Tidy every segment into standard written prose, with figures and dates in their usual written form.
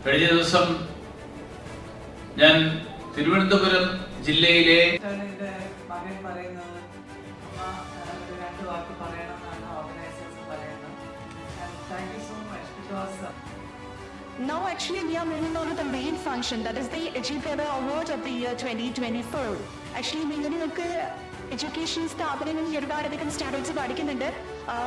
കഴിഞ്ഞ ദിവസം ഞാൻ തിരുവനന്തപുരം ജില്ലയിലെ മകൻ പറയുന്നത് രണ്ട് വാക്ക് പറയണമെന്നാണ് ഓർഗനൈസേഴ്സ് പറയുന്നത്. Thank you so much because Now actually we are moving on to the main function, that is the Educator Award of the year 2024. Actually നിങ്ങൾക്ക് എഡ്യൂക്കേഷൻ സ്ഥാപനങ്ങളിൽ ഒരുപാടധികം സ്റ്റാൻഡേർഡ്സ് പഠിക്കുന്നുണ്ട്.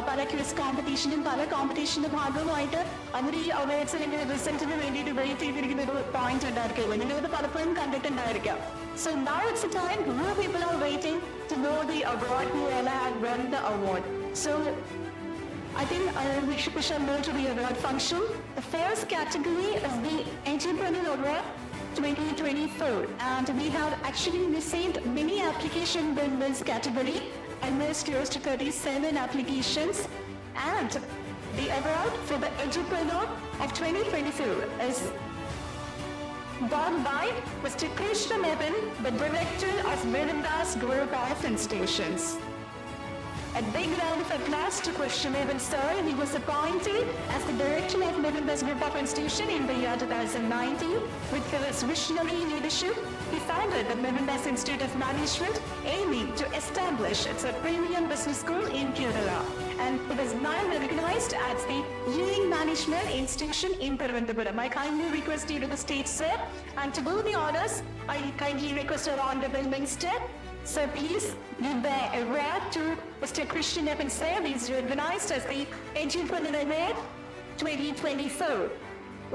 പല ക്വിസ് കോമ്പറ്റീഷനും പല കോമ്പറ്റീഷന്റെ ഭാഗമായിട്ട് അവർ ഈ അവാർഡ്സിന്റെ റിസൾട്ടിന് വേണ്ടിയിട്ട് വെയിറ്റ് ചെയ്തിരിക്കുന്ന ഒരു പോയിന്റ് ഉണ്ടായിരിക്കും. നിങ്ങളത് പലപ്പോഴും കണ്ടിട്ടുണ്ടായിരിക്കാം. So now it's the time more people are waiting to know the award who all have won the award. So I think we should move to the award function. The first category is the Entrepreneur Award 2024, and we have actually received many applications in this category, almost close to 37 applications, and the award for the Entrepreneur of 2024 is won by Mr. Krishna Mevan, the Director of Mirandas Group of Institutions. A big round of applause to Krishna Mevan sir. He was appointed as the Director of Mirandas Group of Institution in the year 2019. With his visionary leadership, he founded the Mirandas Institute of Management, aiming to establish its a premium business school in Kerala. And it is now recognized as the leading management institution in Thiruvananthapuram. I kindly request you to the stage, sir, and to do the honors, I kindly request our Honorable Minister. So please give the award to Mr. Krishna Mevan sir. He is recognized as the Entrepreneur Award 2024.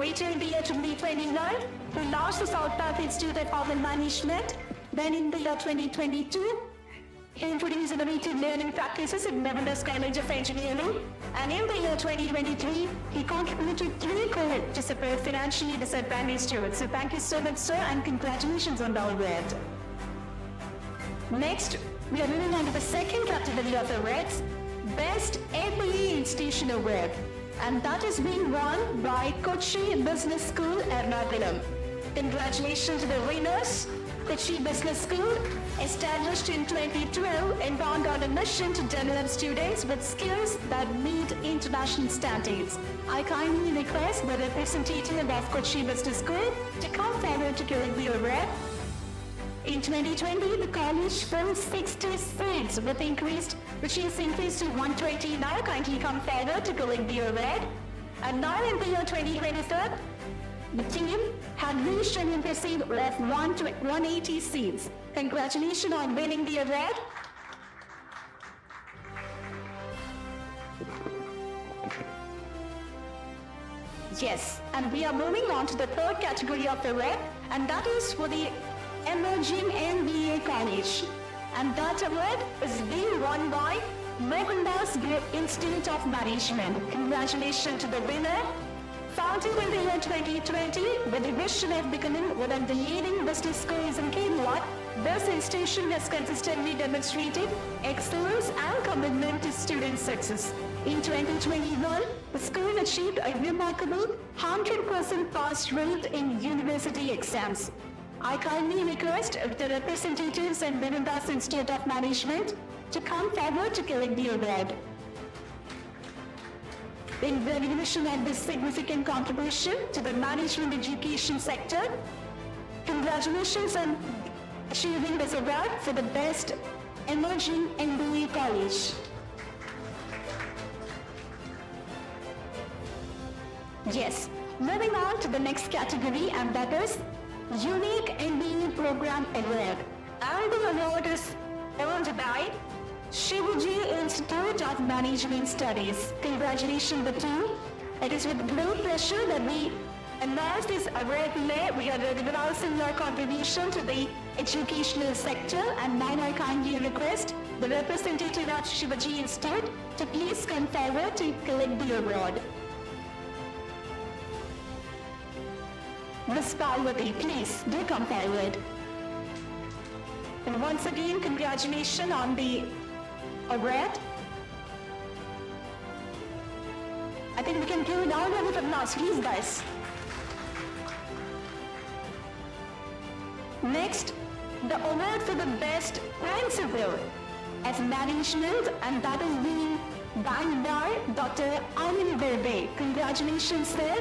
Later in the year 2029, he launched the South Path Institute of Urban Management. Then in the year 2022, he introduced innovative learning practices in Mirandas College of Engineering. And in the year 2023, he contributed 3 crores to support financially disadvantaged students. So thank you so much, sir, and congratulations on the award. Next, we are moving on to the second category of awards, Best MBA Institution Award, and that is being won by Kochi Business School, Ernakulam. Congratulations to the winners. Kochi Business School, established in 2012, embarked on a mission to develop students with skills that meet international standards. I kindly request the representative of Kochi Business School to come forward to give the award. In 2020, the college filled 60 seats with increased to 120. Now kindly come forward to collect the award. And now in the year 2023, the team had reached an impressive of 180 seats. Congratulations on winning the award. Yes, and we are moving on to the third category of the award, and that is for the Emerging MBA College, and that award is being won by Mohandas Group Institute of Management. Congratulations to the winner. Founded in the year 2020 with the vision of becoming one of the leading business schools in Kerala, this institution has consistently demonstrated excellence and commitment to student success. In 2021, the school achieved a remarkable 100% pass rate in university exams. I kindly request the representatives and Mirandas Institute of Management to come forward to collect the award. In recognition of this significant contribution to the management education sector, congratulations on achieving this award for the Best Emerging MBA College. Yes, moving on to the next category, and that is Unique MBA Program Award. And the award is earned by Shivaji Institute of Management Studies. Congratulations the team. It is with great pleasure that we announce this award today. We are recognizing your contribution to the educational sector, and now I kindly request the representative of Shivaji Institute to please come forward to collect the award. Ms. Parvati, please do come forward. And once again, congratulations on the award. I think we can give it all over from last, please guys. Next, the award for the Best Principal of Management, and that is being won by Dr. Anil Berbe. Congratulations, sir.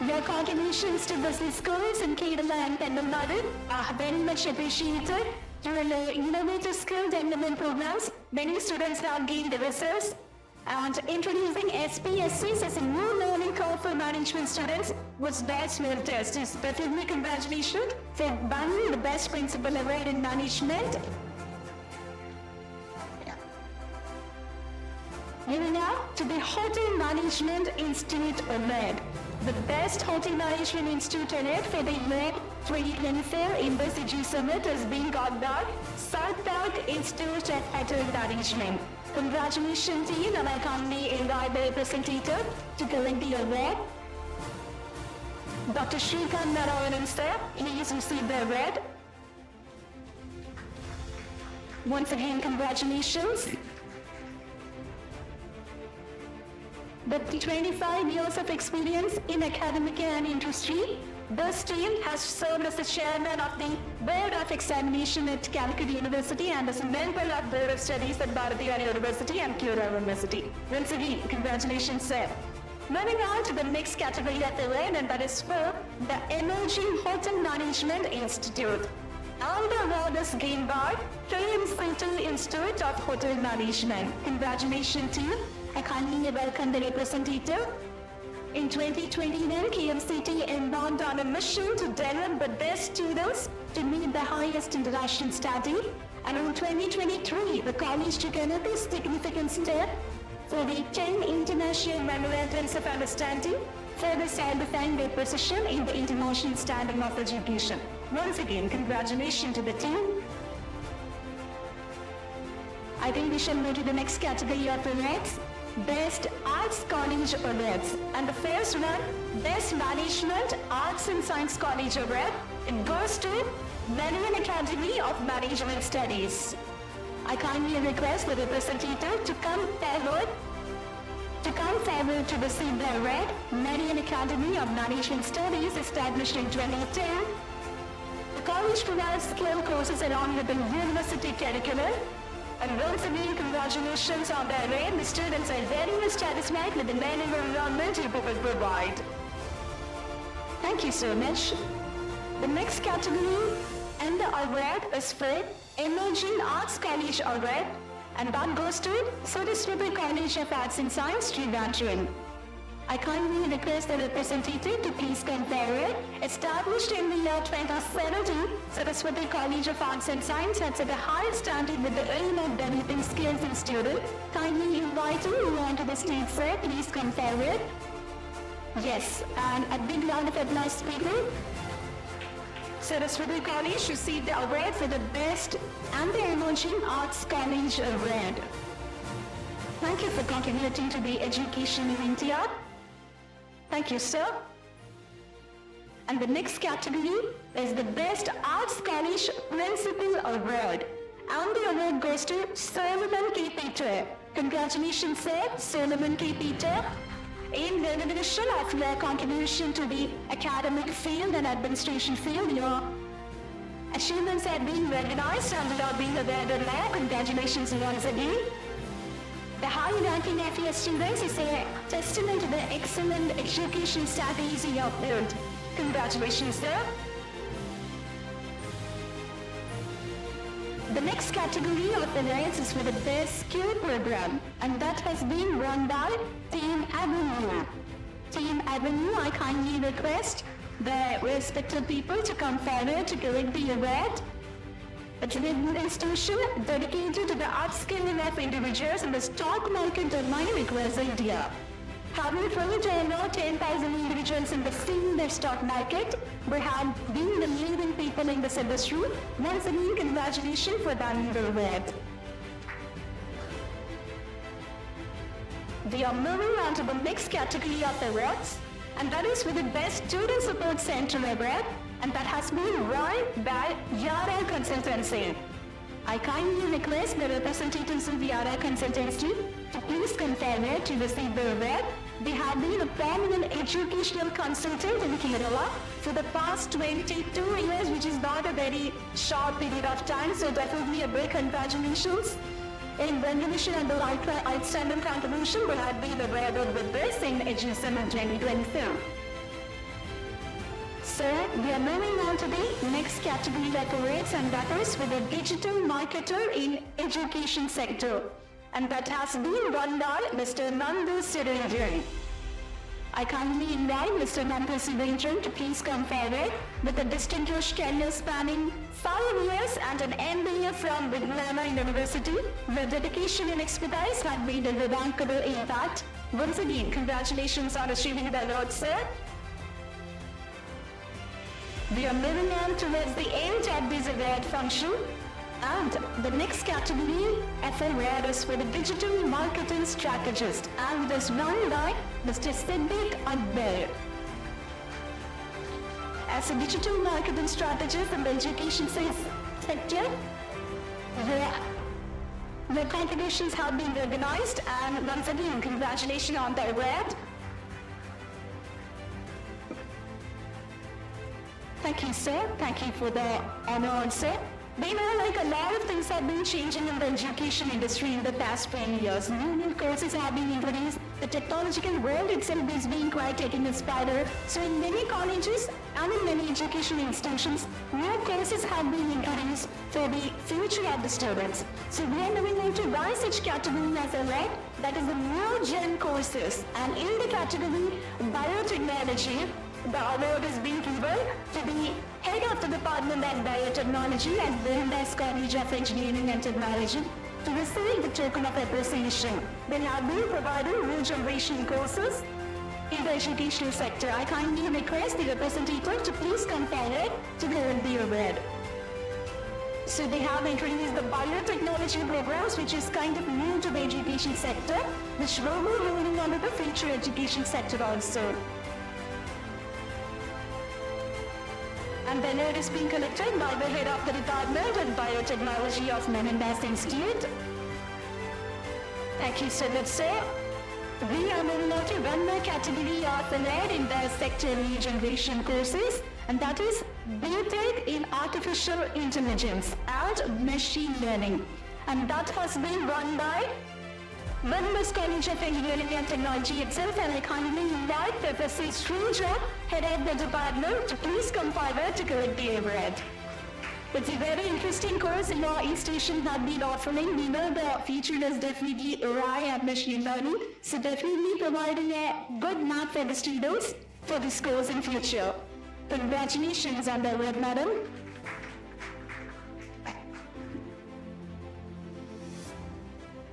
Your contributions to business schools in Kerala and Tamil Nadu are very much appreciated. Through innovative skill development programs, many students have gained the resource. And introducing SPSCs as a new learning curve for management students was best well tested. Specifically, congratulations for one the best principal award in management. Moving now to the Hotel Management Institute Award. The best Hotel Management Institute Award for the year 2024 in the CG Summit is being got by South Park Institute of Hotel Management. Congratulations team, and I kindly invite the representative to collect the award. Dr. Shrikant Narayanan sir, please receive the award. Once again, congratulations. The 25 years of experience in academic and industry, this team has served as the chairman of the Board of Examination at Calicut University and as a member of Board of Studies at Bharathiar University and Kura University. Once again, congratulations, sir. Moving on to the next category of the award, and that is for the Emerging Hotel Management Institute. And the award is gained by KMCT Institute of Hotel Management. Congratulations to you. I kindly welcome the representative. In 2021, KMCT embarked on a mission to develop the best students to meet the highest international standard. And in 2023, the college took another significant step for the 10 international memorandums of understanding, further solidifying their position in the international standing of education. Once again, congratulations to the team. I think we shall move to the next category of awards. Best Arts College Awards. And the first one, Best Management Arts and Science College Award. It goes to Narayan Academy of Management Studies. I kindly request the representative to come forward to receive the award. Narayan Academy of Management Studies, established in 2010. The college provides skill courses along with the university curriculum. And once again, congratulations on the award. The students are very much satisfied with the learning environment you will provide. Thank you so much. The next category and the award is for Emerging Arts College Award, and that goes to Saraswati College of Arts and Science, Trivandrum. I kindly request the representative to please come forward. Established in the year 2017, Saraswati College of Arts and Science has set a high standard with the aim of developing skills in students. Kindly invite you onto the stage, sir. Please come forward. Yes, and a big round of applause, people. Saraswati College received the award for the Best and the Emerging Arts College Award. Thank you for contributing to the education in India. Thank you, sir. And the next category is the Best Arts College Principal Award. And the award goes to Solomon K. Peter. Congratulations, sir, Solomon K. Peter. In recognition of your contribution to the academic field and administration field, your achievements have been recognized and are being awarded now. Congratulations once again. The high ranking of your students is a testament to the excellent education strategies you have built. Congratulations, sir. The next category of awards is for the Best Skill Program, and that has been run by Team Avenue. Team Avenue, I kindly request the respected people to come forward to collect the award. It's an institution dedicated to the upskilling of individuals in the stock market domain across India. Having trained over 10,000 individuals in the field of stock market, we have been the leading people in this industry. Once again, congratulations for that award. We are moving on to the next category of awards, and that is for the Best Student Support Center Award, and that has been run by Yara Consultancy. I kindly request the representatives of Yara Consultancy to please come forward to receive the award. They have been a prominent educational consultant in Kerala for the past 22 years, which is not a very short period of time, so definitely a big congratulations. In recognition and the outstanding contribution, we have been awarded with this in EduSummit 2024. So we are moving on to the next category that awaits, and that is with a digital marketer in education sector. And that has been run by Mr. Nandu Surendran. I kindly invite Mr. Nandu Surendran to please come forward with a distinguished career spanning 5 years and an MBA from Vidyanlaya University, where dedication and expertise have made a remarkable impact. Once again, congratulations on achieving the award, sir. We are moving on towards the end of this award function. And the next category, FL is for the digital marketing strategist, and it is run by Mr. Siddiq Akbar. As a digital marketing strategist in the education sector, the competitions have been organized, and once again, congratulations on the award. Thank you, sir. Thank you for the honor, sir. We know like a lot of things have been changing in the education industry in the past 10 years. New courses have been introduced. The technological world itself is being quite taken inspired. So in many colleges and in many education institutions, new courses have been introduced for the future of the students. So we are moving on to why such category as a right, that is the new gen courses. And in the category biotechnology, the award is being given to the head of the Department of Biotechnology at Brandeis College of Engineering and Technology to receive the token of appreciation. They have been providing new generation courses in the educational sector. I kindly request the representative to please come forward to give the award. So they have introduced the biotechnology programs, which is kind of new to the education sector, which will be moving on to the future education sector also. And the award is being collected by the head of the Department of Biotechnology of Menendez Institute. Thank you so much, sir. We are moving on to one more category of award in the sector regeneration courses, and that is BTech in Artificial Intelligence and Machine Learning. And that has been run by Brandeis College of Engineering and Technology itself, and I kindly invite Professor Srinja, head of the department, to please come forward to collect the award. It's a very interesting course in our institution have been offering. We know the future is definitely AI and machine learning, so definitely providing a good map for the students for this course in future. Congratulations on the award, madam.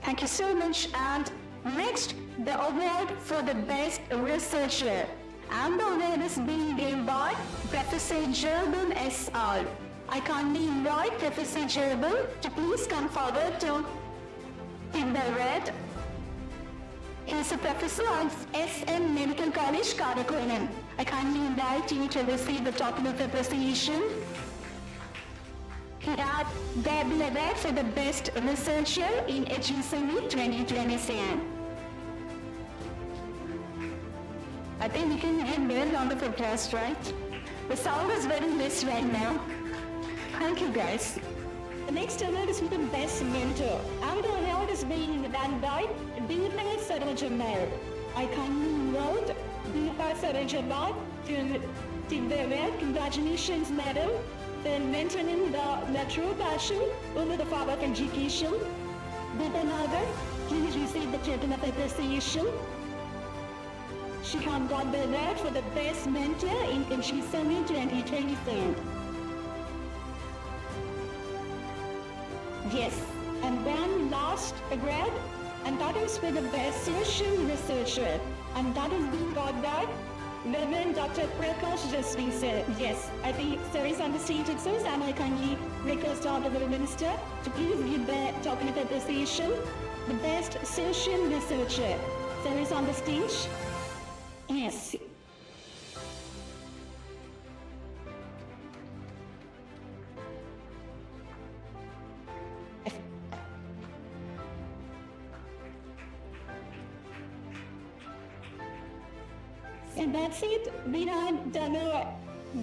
Thank you so much. And next, the award for the best researcher. And the award is being given by Professor Gerben S.R. I kindly invite Professor Gerben to please come forward to give the award. He is a professor of SM Medical College, Karakoram. I kindly invite you to receive the token of appreciation. He had the award for the best researcher in HSME 2027. I think we can get very round of applause, right? The sound is very less right now. Thank you, guys. The next award is for the best mentor, and the award is being done by Deepa Sarojamar. I kindly invite Deepa Sarojamar to take the award. Congratulations, madam, for mentoring the true passion over the power of education. Deepa Nagar, please receive the token of appreciation. She has got the award for the best mentor in HSME 2023. Yes, and then last award, and that is for the best social researcher, and that is being got by Reverend Dr. Prakash Jasri, sir. Yes, I think sir is on the stage itself, and I kindly request our Honorable Minister to please give the token of appreciation, the best social researcher. Sir is on the stage. Yes. And that's it. We had done a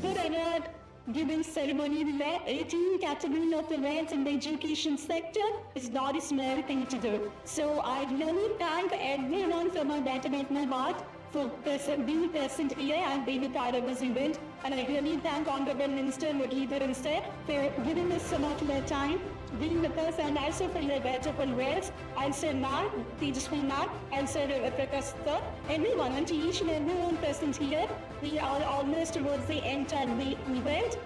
good award giving ceremony. The 18 category of awards in the education sector is not a small thing to do. So I really thank everyone from our department part for being present here and being a part of this event. And I really thank Honorable Minister Muralidharan Minister for giving us some of their time, being with us, and also for your wonderful words. And Sir Mark, Tejaswi Mark, and Sir Prakash Sir, everyone, and to each and everyone present here. We are almost towards the end of the event.